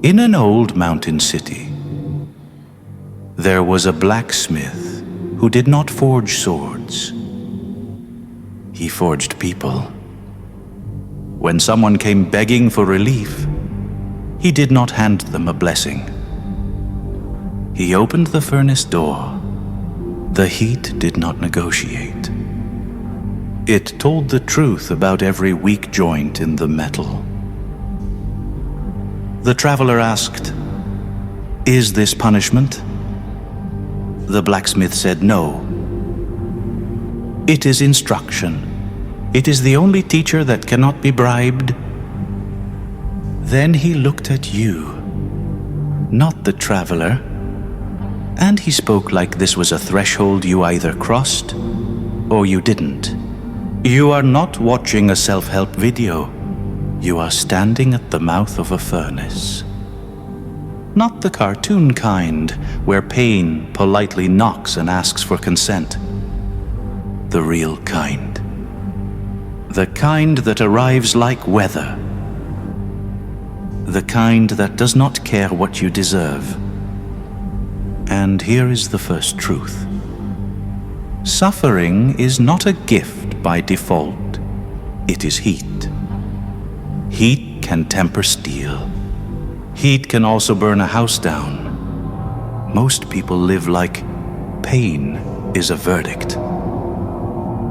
In an old mountain city, there was a blacksmith who did not forge swords. He forged people. When someone came begging for relief, he did not hand them a blessing. He opened the furnace door. The heat did not negotiate. It told the truth about every weak joint in the metal. The traveler asked, "Is this punishment?" The blacksmith said no. It is instruction. It is the only teacher that cannot be bribed. Then he looked at you, not the traveler, and he spoke like this was a threshold you either crossed or you didn't. You are not watching a self-help video. You are standing at the mouth of a furnace. Not the cartoon kind, where pain politely knocks and asks for consent. The real kind. The kind that arrives like weather. The kind that does not care what you deserve. And here is the first truth. Suffering is not a gift by default. It is heat. Heat can temper steel. Heat can also burn a house down. Most people live like pain is a verdict,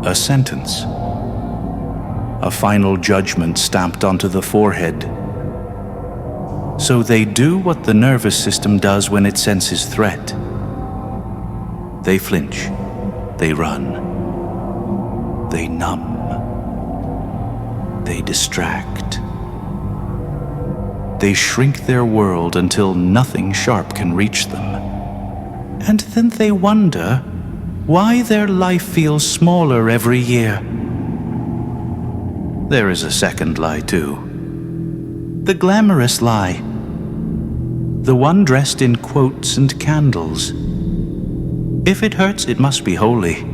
a sentence, a final judgment stamped onto the forehead. So they do what the nervous system does when it senses threat. They flinch, they run, they numb, they distract. They shrink their world until nothing sharp can reach them. And then they wonder why their life feels smaller every year. There is a second lie too. The glamorous lie. The one dressed in quotes and candles. If it hurts, it must be holy.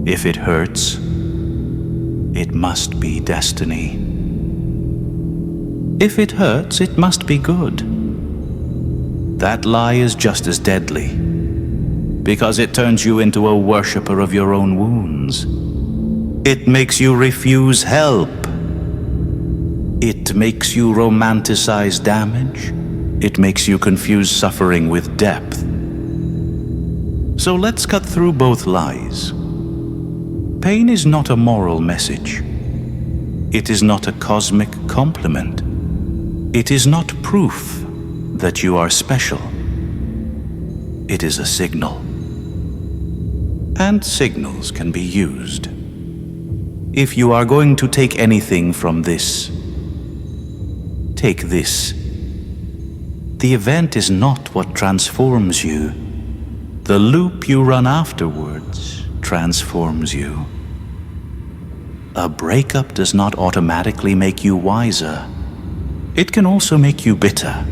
If it hurts, it must be destiny. If it hurts, it must be good. That lie is just as deadly, because it turns you into a worshiper of your own wounds. It makes you refuse help. It makes you romanticize damage. It makes you confuse suffering with depth. So let's cut through both lies. Pain is not a moral message. It is not a cosmic compliment. It is not proof that you are special. It is a signal. And signals can be used. If you are going to take anything from this, take this. The event is not what transforms you. The loop you run afterwards transforms you. A breakup does not automatically make you wiser. It can also make you bitter.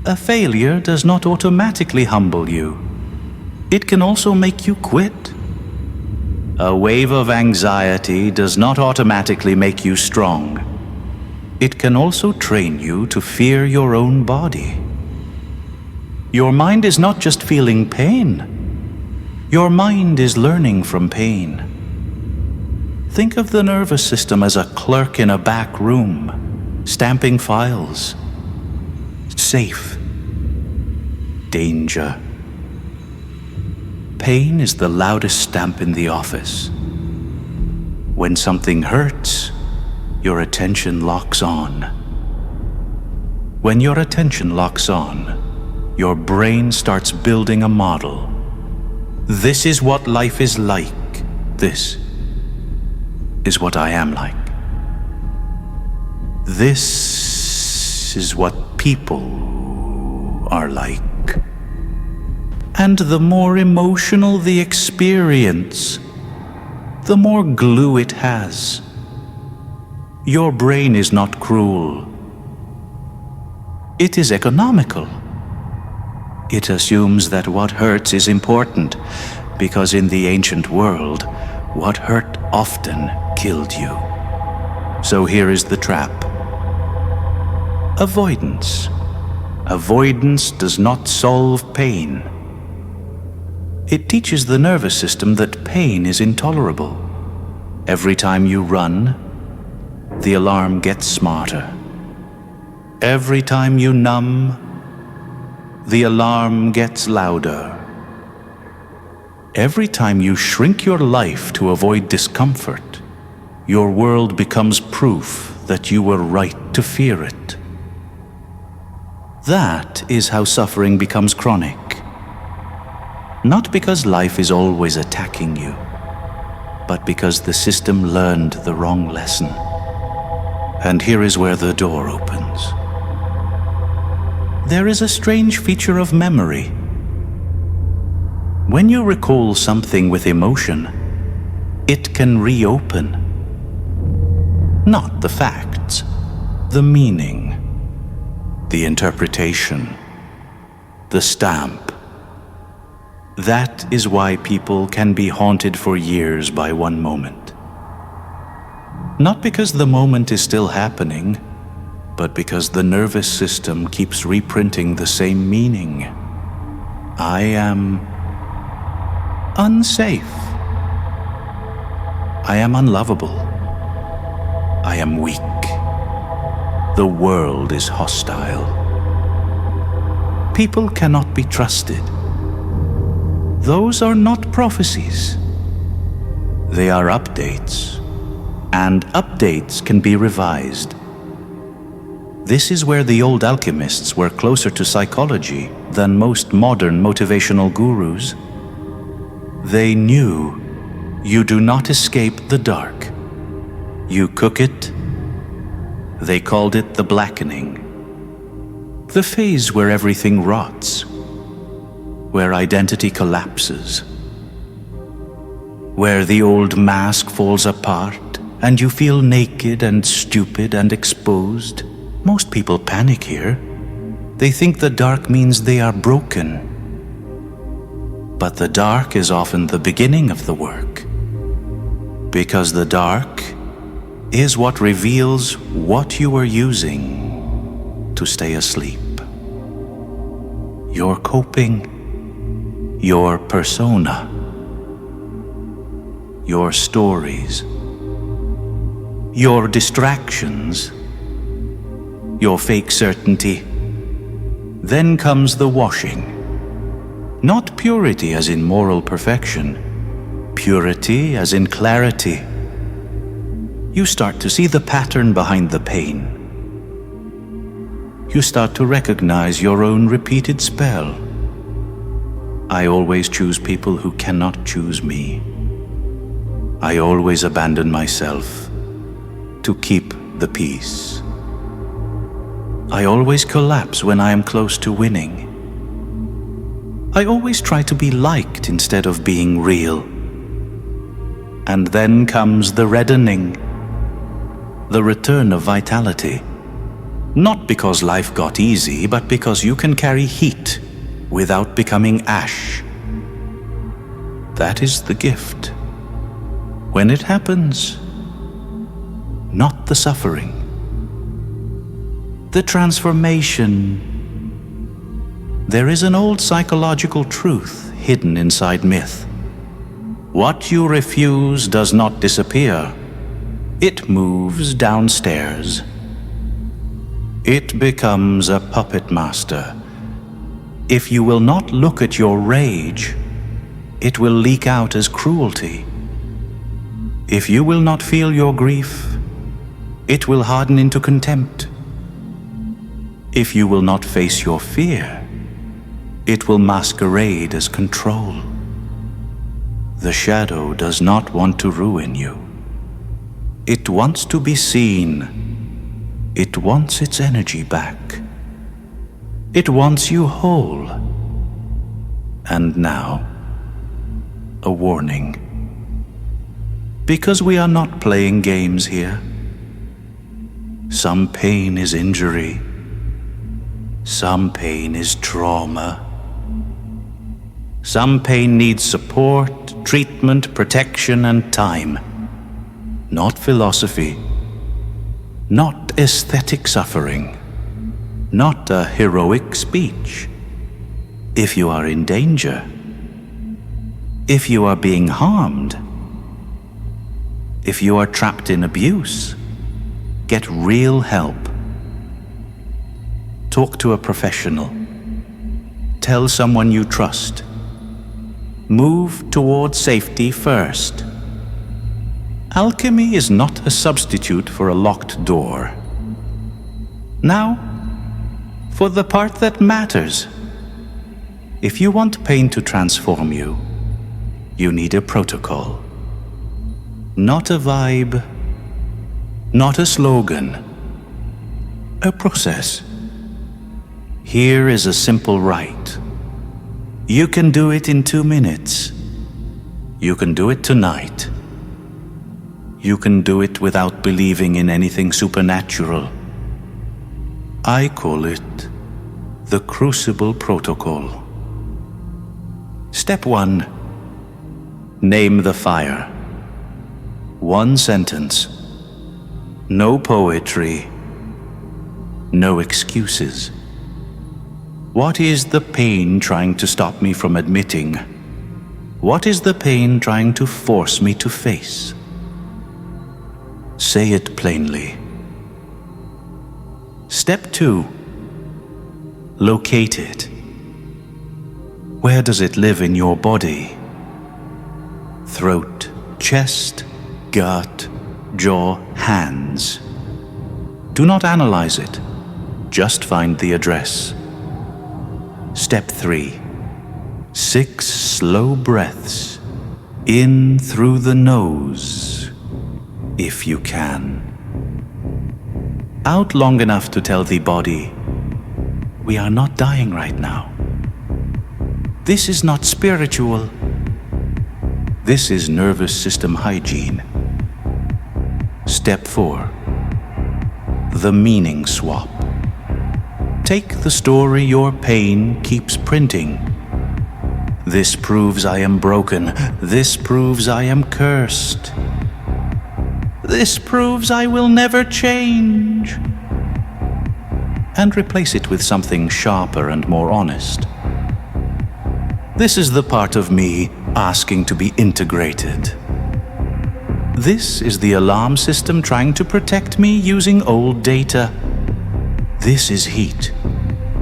A failure does not automatically humble you. It can also make you quit. A wave of anxiety does not automatically make you strong. It can also train you to fear your own body. Your mind is not just feeling pain. Your mind is learning from pain. Think of the nervous system as a clerk in a back room, stamping files. Safe. Danger. Pain is the loudest stamp in the office. When something hurts, your attention locks on. When your attention locks on, your brain starts building a model. This is what life is like. This is what I am like. This is what people are like. And the more emotional the experience, the more glue it has. Your brain is not cruel. It is economical. It assumes that what hurts is important, because in the ancient world, what hurt often killed you. So here is the trap. avoidance. Avoidance does not solve pain. It teaches the nervous system that pain is intolerable. Every time you run, the alarm gets smarter. Every time you numb, the alarm gets louder. Every time you shrink your life to avoid discomfort, your world becomes proof that you were right to fear it. That is how suffering becomes chronic. Not because life is always attacking you, but because the system learned the wrong lesson. And here is where the door opens. There is a strange feature of memory. When you recall something with emotion, it can reopen. Not the facts, the meaning, the interpretation, the stamp. That is why people can be haunted for years by one moment. Not because the moment is still happening, but because the nervous system keeps reprinting the same meaning. I am unsafe. I am unlovable. I am weak. The world is hostile. People cannot be trusted. Those are not prophecies. They are updates, and updates can be revised. This is where the old alchemists were closer to psychology than most modern motivational gurus. They knew you do not escape the dark. You cook it. They called it the blackening. The phase where everything rots, where identity collapses, where the old mask falls apart and you feel naked and stupid and exposed. Most people panic here. They think the dark means they are broken. But the dark is often the beginning of the work, because the dark is what reveals what you were using to stay asleep. Your coping, your persona, your stories, your distractions, your fake certainty. Then comes the washing. Not purity as in moral perfection, purity as in clarity. You start to see the pattern behind the pain. You start to recognize your own repeated spell. I always choose people who cannot choose me. I always abandon myself to keep the peace. I always collapse when I am close to winning. I always try to be liked instead of being real. And then comes the reddening, the return of vitality. Not because life got easy, but because you can carry heat without becoming ash. That is the gift. When it happens, not the suffering. The transformation. There is an old psychological truth hidden inside myth. What you refuse does not disappear. It moves downstairs. It becomes a puppet master. If you will not look at your rage, it will leak out as cruelty. If you will not feel your grief, it will harden into contempt. If you will not face your fear, it will masquerade as control. The shadow does not want to ruin you. It wants to be seen. It wants its energy back. It wants you whole. And now, a warning. Because we are not playing games here. Some pain is injury. Some pain is trauma. Some pain needs support, treatment, protection, and time. Not philosophy. Not aesthetic suffering. not a heroic speech. If you are in danger, if you are being harmed, if you are trapped in abuse, get real help. Talk to a professional. Tell someone you trust. Move toward safety first. Alchemy is not a substitute for a locked door. Now, for the part that matters. If you want pain to transform you, you need a protocol. Not a vibe, not a slogan, a process. Here is a simple rite. You can do it in 2 minutes. You can do it tonight. You can do it without believing in anything supernatural. I call it the Crucible Protocol. Step 1. Name the fire. 1 sentence. No poetry. No excuses. What is the pain trying to stop me from admitting? What is the pain trying to force me to face? Say it plainly. Step 2. Locate it. Where does it live in your body? Throat, chest, gut, jaw, hands. Do not analyze it. Just find the address. Step 3. 6 slow breaths. In through the nose, if you can. Out long enough to tell the body, we are not dying right now. This is not spiritual. This is nervous system hygiene. Step 4. The meaning swap. Take the story your pain keeps printing. This proves I am broken. This proves I am cursed. This proves I will never change. And replace it with something sharper and more honest. This is the part of me asking to be integrated. This is the alarm system trying to protect me using old data. This is heat,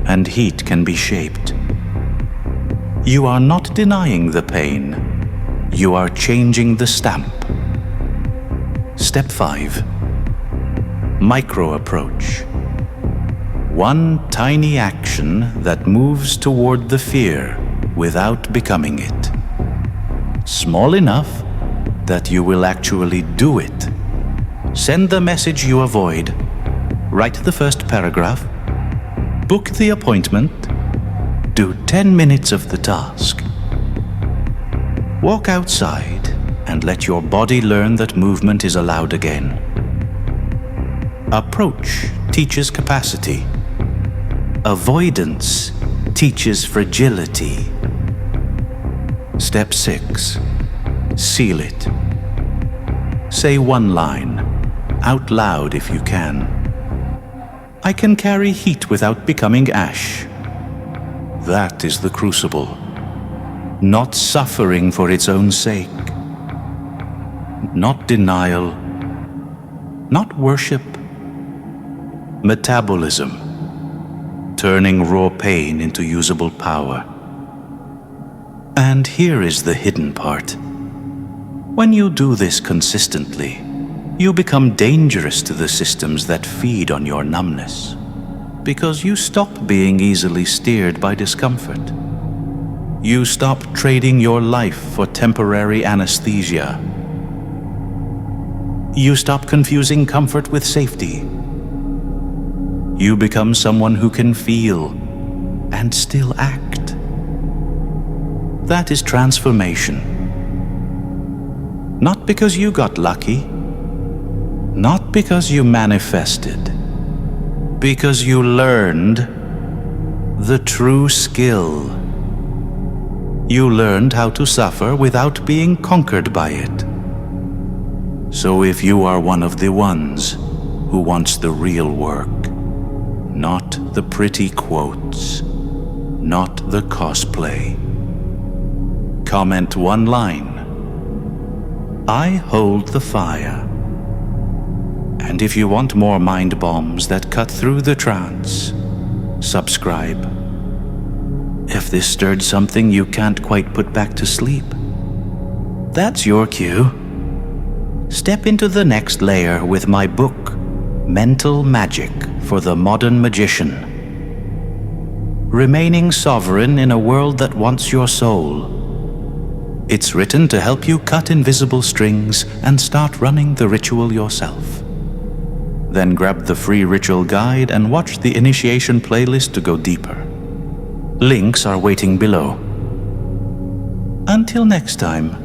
and heat can be shaped. You are not denying the pain. You are changing the stamp. Step 5. Micro approach. 1 tiny action that moves toward the fear without becoming it. Small enough that you will actually do it. Send the message you avoid. Write the first paragraph. Book the appointment. Do 10 minutes of the task. Walk outside and let your body learn that movement is allowed again. Approach teaches capacity. Avoidance teaches fragility. Step 6. Seal it. Say 1 line, out loud if you can. I can carry heat without becoming ash. That is the crucible. Not suffering for its own sake. Not denial. Not worship. Metabolism. Turning raw pain into usable power. And here is the hidden part. When you do this consistently, you become dangerous to the systems that feed on your numbness, because you stop being easily steered by discomfort. You stop trading your life for temporary anesthesia. You stop confusing comfort with safety. You become someone who can feel and still act. That is transformation. Not because you got lucky, not because you manifested, because you learned the true skill. You learned how to suffer without being conquered by it. So if you are one of the ones who wants the real work, not the pretty quotes, not the cosplay. Comment one line. I hold the fire. And if you want more mind bombs that cut through the trance, subscribe. If this stirred something you can't quite put back to sleep, that's your cue. Step into the next layer with my book, Mental Magic for the Modern Magician. Remaining sovereign in a world that wants your soul. It's written to help you cut invisible strings and start running the ritual yourself. Then grab the free ritual guide and watch the initiation playlist to go deeper. Links are waiting below. Until next time.